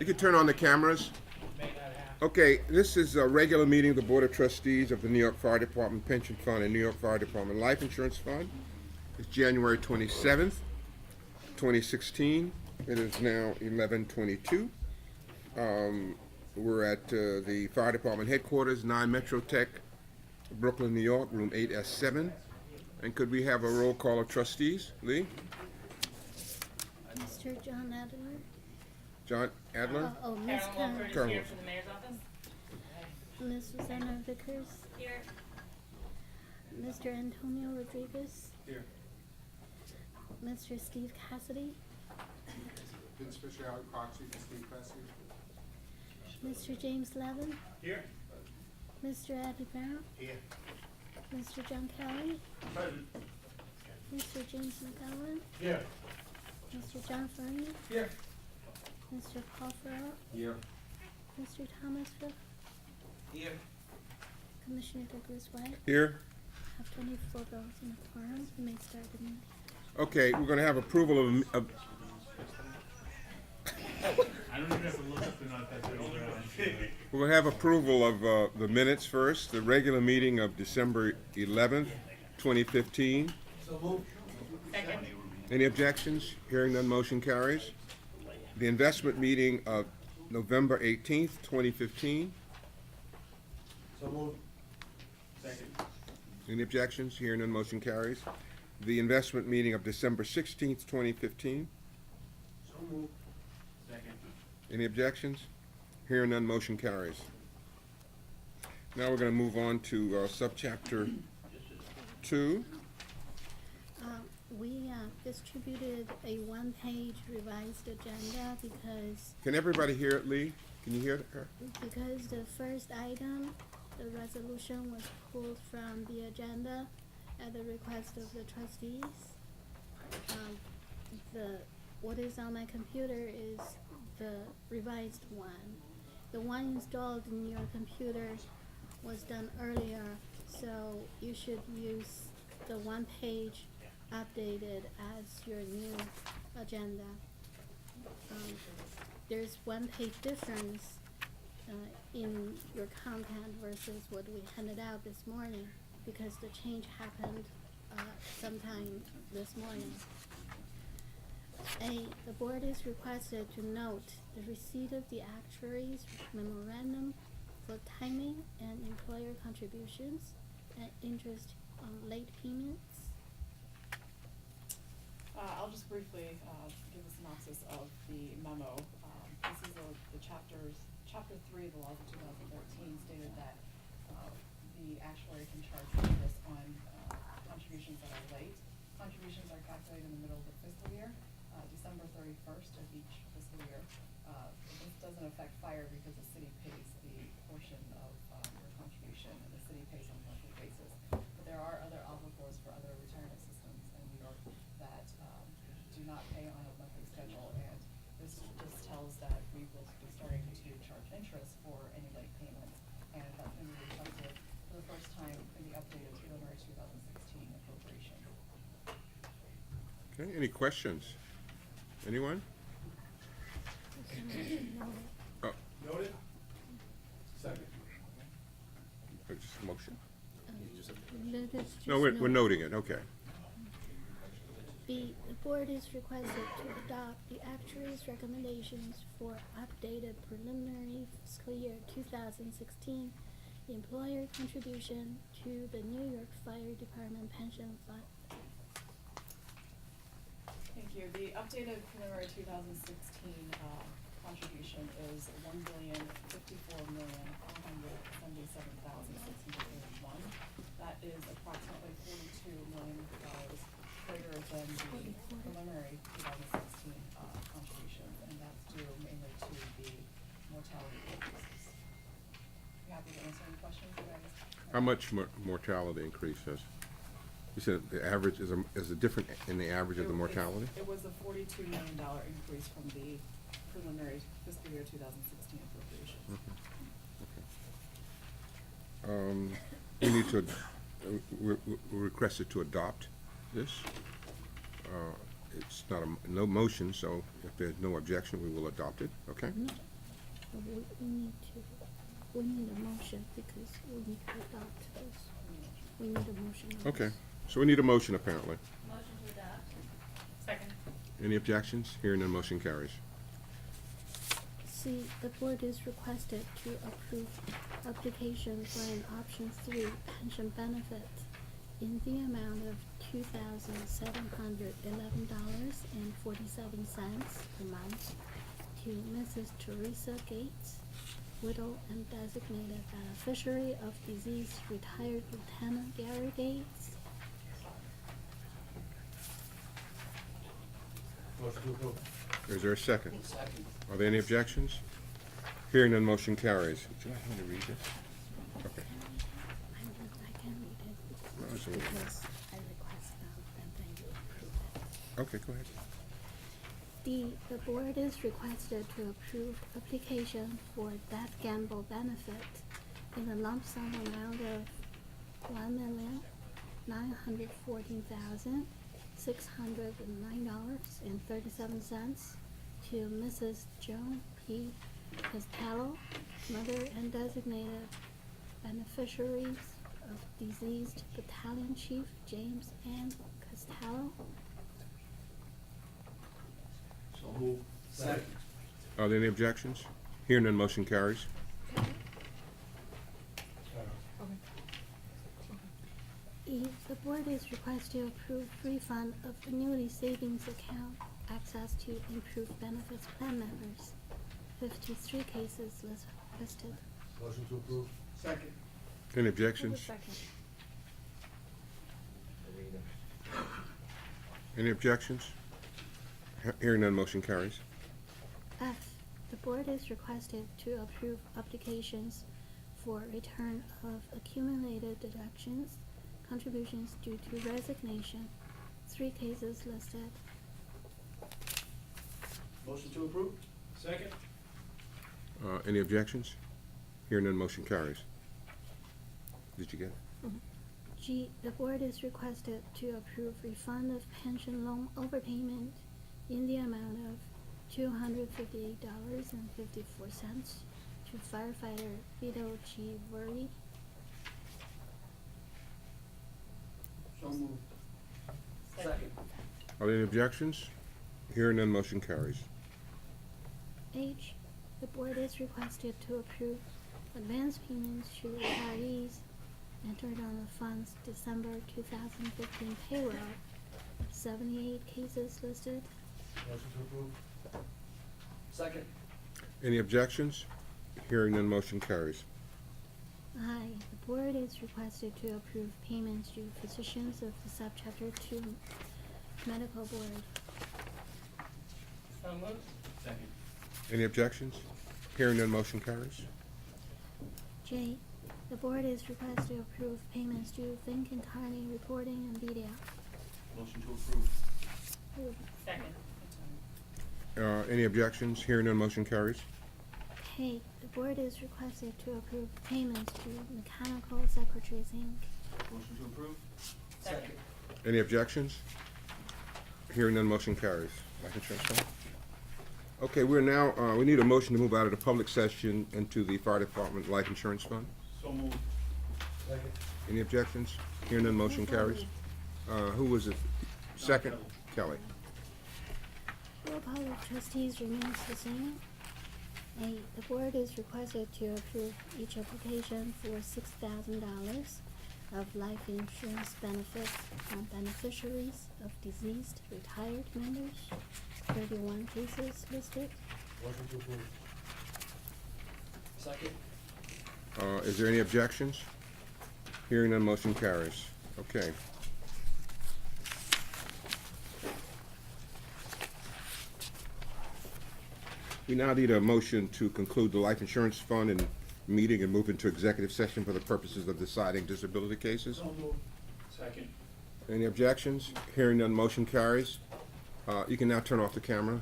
You can turn on the cameras. Okay, this is a regular meeting of the Board of Trustees of the New York Fire Department Pension Fund and New York Fire Department Life Insurance Fund. It's January 27th, 2016. It is now 11:22. We're at the Fire Department headquarters, 9 Metro Tech, Brooklyn, New York, room 8S7. And could we have a roll call of trustees? Lee? Mr. John Adler. John Adler? Miss Karen Walker is Karen here Walker. from the mayor's office. Miss Susanna Vickers. Here. Mr. Antonio Rodriguez. Here. Mr. Steve Cassidy. Vince Fisher, Howard Proxy for Steve Cassidy. Mr. James Levin. Here. Mr. Eddie Brown. Here. Mr. John Kelly. Present. Mr. James McGowan. Here. Mr. John Fernie. Here. Mr. Paul Farrell. Here. Mr. Thomas Cook. Here. Commissioner Douglas White. Here. Have 24 votes in the quorum. You may start the meeting. Okay, we're going to have approval of I don't even have to look up the not that big. we're going to have approval of the minutes first. The regular meeting of December 11th, 2015. So move. Second. Any objections? Hearing none, motion carries. The investment meeting of November 18th, 2015. So move. Second. Any objections? Hearing none, motion carries. The investment meeting of December 16th, 2015. So move. Second. Any objections? Hearing none, motion carries. Now we're going to move on to subchapter 2. We distributed a one-page revised agenda because Can everybody hear it, Lee? Can you hear her? the first item, the resolution, was pulled from the agenda at the request of the trustees. What is on my computer is the revised one. The one installed in your computer was done earlier, so you should use the one page updated as your new agenda. There's one page difference in your content versus what we handed out this morning because the change happened sometime this morning. The board is requested to note the receipt of the actuary's memorandum for timing and employer contributions and interest on late payments. I'll just briefly give a synopsis of the memo. This is chapter 3 of the laws of 2013 stated that the actuary can charge interest on contributions that are late. Contributions are calculated in the middle of the fiscal year, December 31st of each fiscal year. This doesn't affect fire because the city pays the portion of your contribution and the city pays on a monthly basis. But there are other obligors for other retirement systems in New York that do not pay on a monthly schedule, and this just tells that we will be starting to charge interest for any late payments, and that's going to be reflected for the first time in the updated preliminary 2016 appropriation. Okay, any questions? Anyone? Oh, Noted. Second. just a motion? No, No, we're noting it, okay. The board is requested to adopt the actuary's recommendations for updated preliminary fiscal year 2016 employer contribution to the New York Fire Department Pension Fund. Thank you. The updated preliminary 2016 contribution is $1,054,477,681. That is approximately $42 million greater than the preliminary 2016 contributions, and that's due mainly to the mortality increases. You happy to answer any questions, guys? How much mortality increase is? You said the average is a different in the average of the mortality? It was a $42 million increase from the preliminary fiscal year 2016 appropriations. We need to, we're requested to adopt this. It's not no motion, so if there's no objection, we will adopt it, okay? We need a motion because we need to adopt those. We need a motion. on Okay, this. so we need a motion apparently. Motion to adopt. Second. Any objections? Hearing none, motion carries. C, the board is requested to approve application for an option 3 pension benefit in the amount of $2,711.47 per month to Mrs. Teresa Gates, widow and designated beneficiary of deceased retired Lieutenant Gary Gates. Motion to approve. Is there a second? Second. Are there any objections? Hearing none, motion carries. Would you like me to read this? Okay. I can read it No, it's all right. because I request them and then you approve it. Okay, go ahead. D, the board is requested to approve application for death gamble benefit in a lump sum amount of $1,914,609.37 to Mrs. Joan P. Costello, mother and designated beneficiaries of deceased Battalion Chief James N. Costello. So moved. Second. Are there any objections? Hearing none, motion carries. E, the board is requested to approve refund of annuity savings account access to improved benefits plan members. 53 cases listed. Motion to approve. Second. Any objections? Any objections? Hearing none, motion carries. F, the board is requested to approve applications for return of accumulated deductions, contributions due to resignation. 3 cases listed. Motion to approve. Second. Any objections? Hearing none, motion carries. Did you get it? G, the board is requested to approve refund of pension loan overpayment in the amount of $258.54 to firefighter Vito G. Worley. So moved. Second. Are there any objections? Hearing none, motion carries. H, the board is requested to approve advance payments to retirees entered on the fund's December 2015 payroll. 78 cases listed. Motion to approve. Second. Any objections? Hearing none, motion carries. I, the board is requested to approve payments to physicians of the Subchapter 2 Medical Board. So moved. Second. Any objections? Hearing none, motion carries. J, the board is requested to approve payments to Think and Carney Reporting and Media. Motion to approve. Second. Any objections? Hearing none, motion carries. K, the board is requested to approve payments to Mechanical Secretaries Inc. Motion to approve. Second. Any objections? Hearing none, motion carries. Life insurance fund? Okay, we're now, we need a motion to move out of the public session into the fire department life insurance fund. So moved. Second. Any objections? Hearing none, motion carries. Who was it? Second? Kelly. Roll call of trustees remains the same. A, the board is requested to approve each application for $6,000 of life insurance benefits from beneficiaries of deceased retired members. 31 cases listed. Motion to approve. Second. Is there any objections? Hearing none, motion carries. Okay. We now need a motion to conclude the life insurance fund and meeting and move into executive session for the purposes of deciding disability cases. So moved. Second. Any objections? Hearing none, motion carries. You can now turn off the camera.